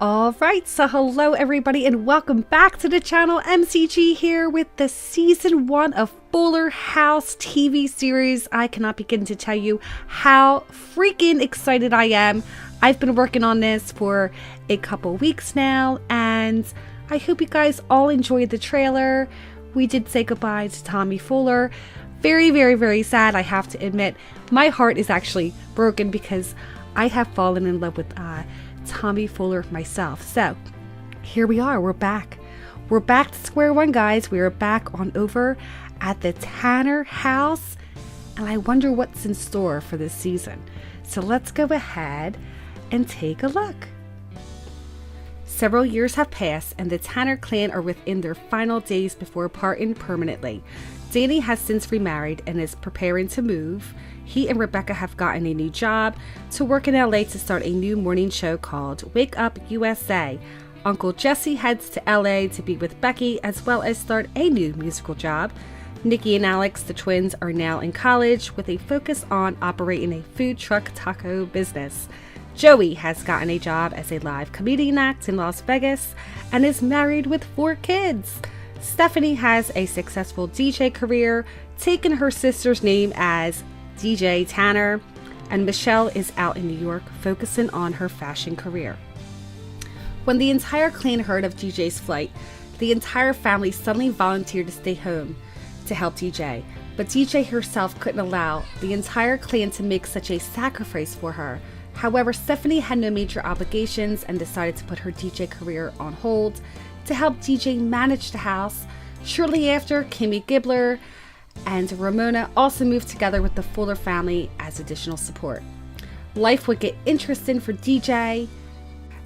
All right, so hello everybody and welcome back to the channel. MCG here with the season 1 of Fuller House TV series. I cannot begin to tell you how freaking excited I am. I've been working on this for a couple weeks now and I hope you guys all enjoyed the trailer. We did say goodbye to Tommy Fuller. Very sad, I have to admit. My heart is actually broken because I have fallen in love with Tommy Fuller myself. So here we are, we're back to square one, guys. We are back on over at the Tanner house and I wonder what's in store for this season. So let's go ahead and take a look. Several years have passed and the Tanner clan are within their final days before parting permanently. Danny has since remarried and is preparing to move. He and Rebecca have gotten a new job to work in LA to start a new morning show called Wake Up USA. Uncle Jesse heads to LA to be with Becky as well as start a new musical job. Nikki and Alex, the twins, are now in college with a focus on operating a food truck taco business. Joey has gotten a job as a live comedian act in Las Vegas and is married with 4 kids. Stephanie has a successful DJ career, taking her sister's name as DJ Tanner, and Michelle is out in New York focusing on her fashion career. When the entire clan heard of DJ's flight, the entire family suddenly volunteered to stay home to help DJ, but DJ herself couldn't allow the entire clan to make such a sacrifice for her. However, Stephanie had no major obligations and decided to put her DJ career on hold to help DJ manage the house. Shortly after, Kimmy Gibbler and Ramona also moved together with the Fuller family as additional support. Life would get interesting for DJ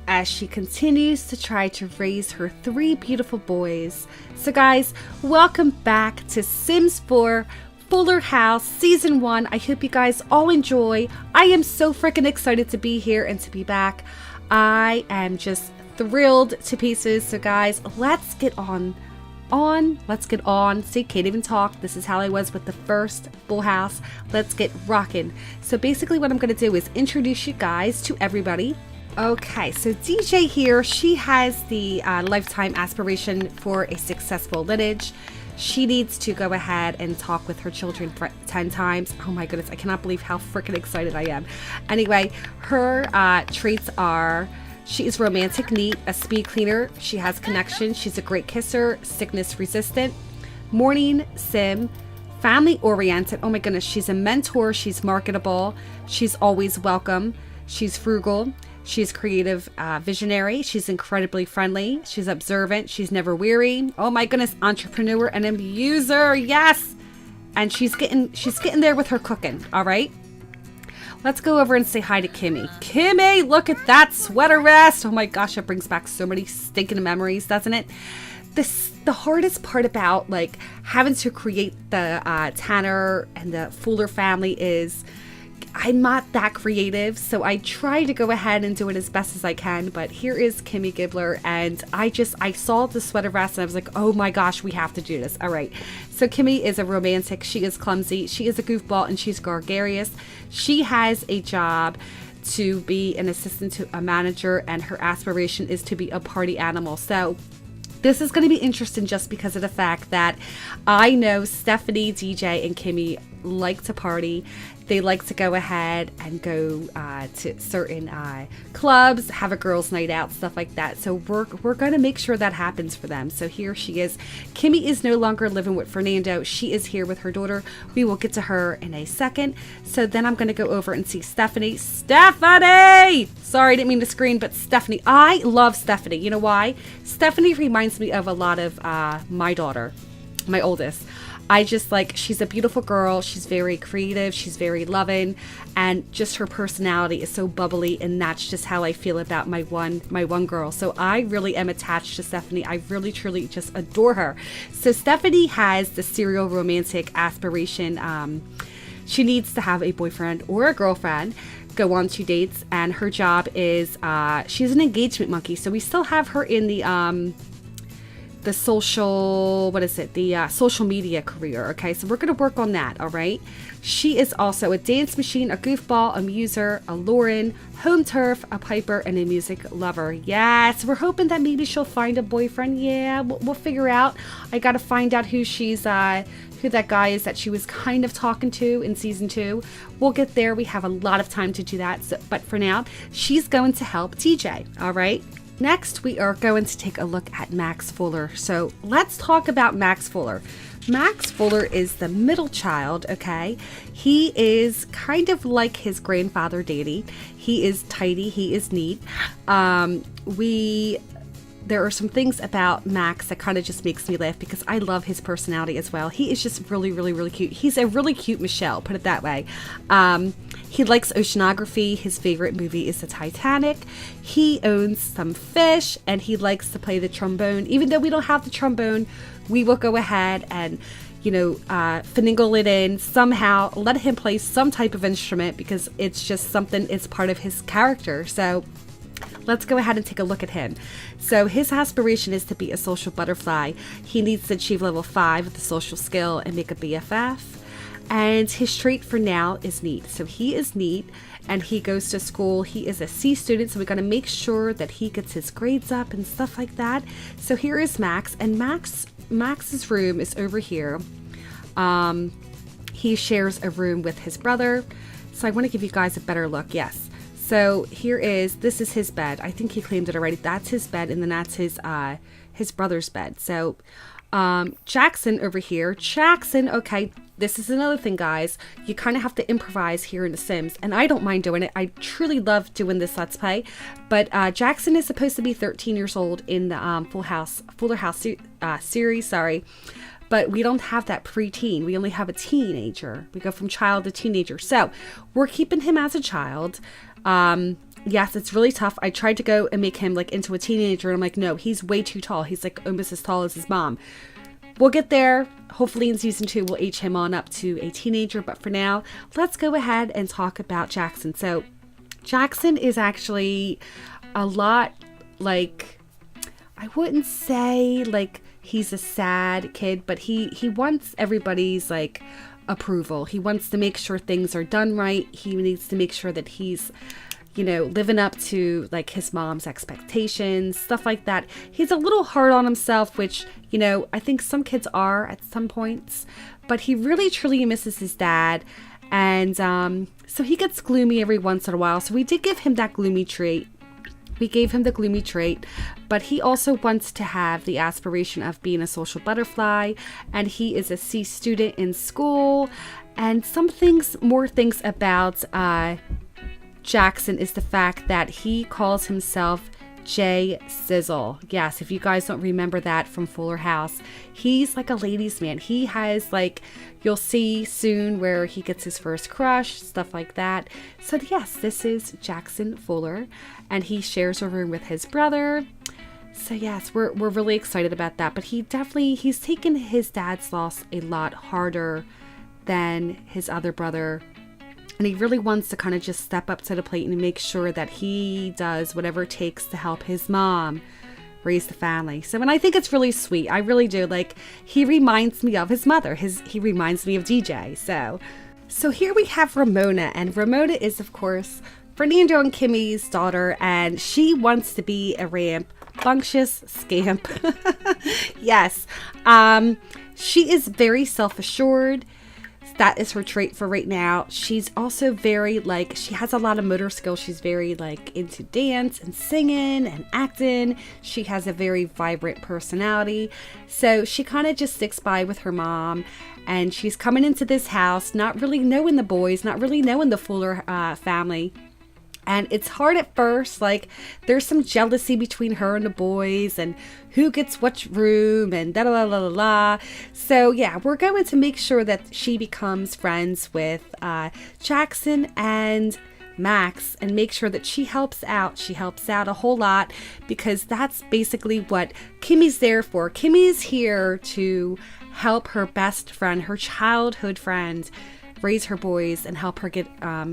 as she continues to try to raise her 3 beautiful boys. So guys, welcome back to Sims 4 Fuller House Season 1. I hope you guys all enjoy. I am so freaking excited to be here and to be back. I am just thrilled to pieces. So guys, let's get on. See, can't even talk. This is how I was with the first Full House. Let's get rocking. So basically what I'm going to do is introduce you guys to everybody. Okay, so DJ here, she has the lifetime aspiration for a successful lineage. She needs to go ahead and talk with her children 10 times. Oh my goodness, I cannot believe how freaking excited I am. Anyway, her traits are: she is romantic, neat, a speed cleaner, she has connection, she's a great kisser, sickness resistant, morning sim, family oriented. Oh my goodness, she's a mentor, she's marketable, she's always welcome, she's frugal, she's creative, visionary, she's incredibly friendly, she's observant, she's never weary. Oh my goodness, entrepreneur and abuser, yes! And she's getting there with her cooking, all right? Let's go over and say hi to Kimmy. Kimmy, look at that sweater vest. Oh my gosh, it brings back so many stinking memories, doesn't it? The hardest part about like having to create the Tanner and the Fuller family is I'm not that creative, so I try to go ahead and do it as best as I can. But here is Kimmy Gibbler, and I saw the sweater vest and I was like, oh my gosh, we have to do this. All right, so Kimmy is a romantic, she is clumsy, she is a goofball, and she's gregarious. She has a job to be an assistant to a manager, and her aspiration is to be a party animal. So this is going to be interesting just because of the fact that I know Stephanie, DJ, and Kimmy like to party. They like to go ahead and go to certain clubs, have a girls' night out, stuff like that. So we're going to make sure that happens for them. So here she is. Kimmy is no longer living with Fernando. She is here with her daughter. We will get to her in a second. So then I'm going to go over and see Stephanie. Stephanie! Sorry, I didn't mean to scream, but Stephanie. I love Stephanie. You know why? Stephanie reminds me of a lot of my daughter, my oldest. I just like, she's a beautiful girl, she's very creative, she's very loving, and just her personality is so bubbly, and that's just how I feel about my one girl. So I really am attached to Stephanie. I really truly just adore her. So Stephanie has the serial romantic aspiration. She needs to have a boyfriend or a girlfriend, go on 2 dates, and her job is she's an engagement monkey. So we still have her in the the social, what is it? The social media career. Okay, so we're going to work on that. All right. She is also a dance machine, a goofball, a muser, a Lauren, home turf, a piper, and a music lover. Yes, we're hoping that maybe she'll find a boyfriend. Yeah, we'll figure out. I got to find out who who that guy is that she was kind of talking to in season 2. We'll get there. We have a lot of time to do that. So, but for now, she's going to help TJ. All right. Next, we are going to take a look at Max Fuller. So let's talk about Max Fuller. Max Fuller is the middle child, okay? He is kind of like his grandfather, Danny. He is tidy. He is neat. There are some things about Max that kind of just makes me laugh because I love his personality as well. He is just really, really, really cute. He's a really cute Michelle, put it that way. He likes oceanography. His favorite movie is the Titanic. He owns some fish and he likes to play the trombone. Even though we don't have the trombone, we will go ahead and, finagle it in somehow, let him play some type of instrument because it's just something, it's part of his character. So let's go ahead and take a look at him. So his aspiration is to be a social butterfly. He needs to achieve level 5 with the social skill and make a BFF. And his trait for now is neat. So he is neat and he goes to school. He is a C student, so we got to make sure that he gets his grades up and stuff like that. So here is Max, and Max's room is over here. He shares a room with his brother. So I want to give you guys a better look. Yes. So this is his bed. I think he claimed it already. That's his bed, and then that's his brother's bed. So Jackson over here. Jackson, okay, this is another thing, guys. You kind of have to improvise here in The Sims, and I don't mind doing it. I truly love doing this Let's Play. But Jackson is supposed to be 13 years old in the Fuller House series, sorry. But we don't have that preteen. We only have a teenager. We go from child to teenager. So we're keeping him as a child. Yes, it's really tough. I tried to go and make him like into a teenager, and I'm like, no, he's way too tall. He's like almost as tall as his mom. We'll get there. Hopefully in season 2, we'll age him on up to a teenager. But for now, let's go ahead and talk about Jackson. So Jackson is actually a lot like, I wouldn't say like he's a sad kid, but he wants everybody's like approval. He wants to make sure things are done right. He needs to make sure that he's, living up to like his mom's expectations, stuff like that. He's a little hard on himself, which, I think some kids are at some points, but he really truly misses his dad. And so he gets gloomy every once in a while. So we did give him that gloomy trait. We gave him the gloomy trait, but he also wants to have the aspiration of being a social butterfly, and he is a C student in school. And more things about Jackson is the fact that he calls himself J Sizzle. Yes, if you guys don't remember that from Fuller House, he's like a ladies' man. He has like, you'll see soon where he gets his first crush, stuff like that. So yes, this is Jackson Fuller, and he shares a room with his brother. So yes, we're really excited about that. But he's taken his dad's loss a lot harder than his other brother. And he really wants to kind of just step up to the plate and make sure that he does whatever it takes to help his mom raise the family. So, and I think it's really sweet. I really do. Like, he reminds me of his mother. He reminds me of DJ. So here we have Ramona. And Ramona is, of course, Fernando and Kimmy's daughter. And she wants to be a rambunctious scamp. Yes. She is very self-assured. That is her trait for right now. She's also very she has a lot of motor skills. She's very into dance and singing and acting. She has a very vibrant personality. So she kind of just sticks by with her mom, and she's coming into this house not really knowing the boys, not really knowing the Fuller family. And it's hard at first, there's some jealousy between her and the boys and who gets which room and da da da da da. So yeah, we're going to make sure that she becomes friends with Jackson and Max and make sure that she helps out. She helps out a whole lot because that's basically what Kimmy's there for. Kimmy's here to help her best friend, her childhood friend, raise her boys and help her get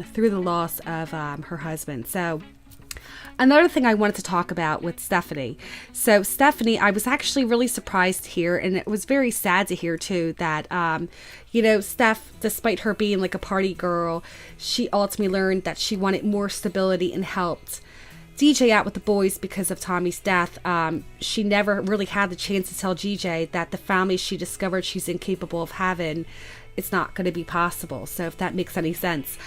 through the loss of her husband. So Another thing I wanted to talk about with Stephanie. So Stephanie, I was actually really surprised to hear, and it was very sad to hear too, that, Steph, despite her being like a party girl, she ultimately learned that she wanted more stability and helped DJ out with the boys because of Tommy's death. She never really had the chance to tell DJ that the family she discovered she's incapable of having, it's not going to be possible. So if that makes any sense.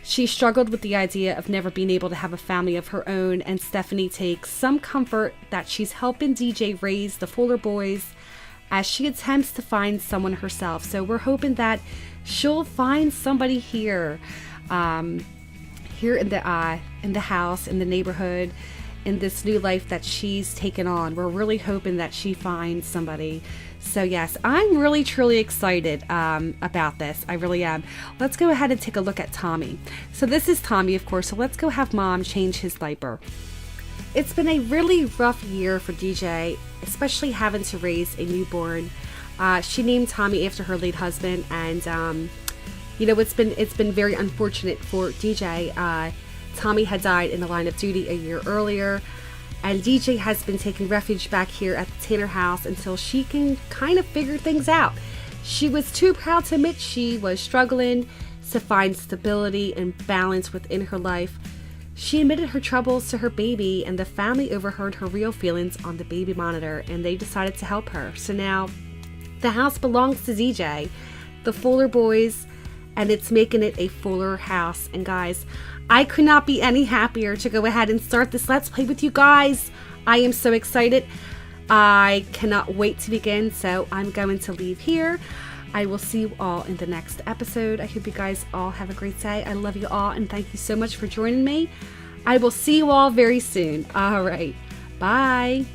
She struggled with the idea of never being able to have a family of her own, and Stephanie takes some comfort that she's helping DJ raise the Fuller boys as she attempts to find someone herself. So we're hoping that she'll find somebody here, here in the house, in the neighborhood, in this new life that she's taken on. We're really hoping that she finds somebody. So yes, I'm really truly excited about this. I really am. Let's go ahead and take a look at Tommy. So this is Tommy, of course. So let's go have Mom change his diaper. It's been a really rough year for DJ, especially having to raise a newborn. She named Tommy after her late husband, and it's been very unfortunate for DJ. Tommy had died in the line of duty a year earlier, and DJ has been taking refuge back here at the Tanner house until she can kind of figure things out. She was too proud to admit she was struggling to find stability and balance within her life. She admitted her troubles to her baby, and the family overheard her real feelings on the baby monitor, and they decided to help her. So now the house belongs to DJ, the Fuller boys, and it's making it a Fuller house. And guys, I could not be any happier to go ahead and start this Let's Play with you guys. I am so excited. I cannot wait to begin, so I'm going to leave here. I will see you all in the next episode. I hope you guys all have a great day. I love you all, and thank you so much for joining me. I will see you all very soon. All right. Bye.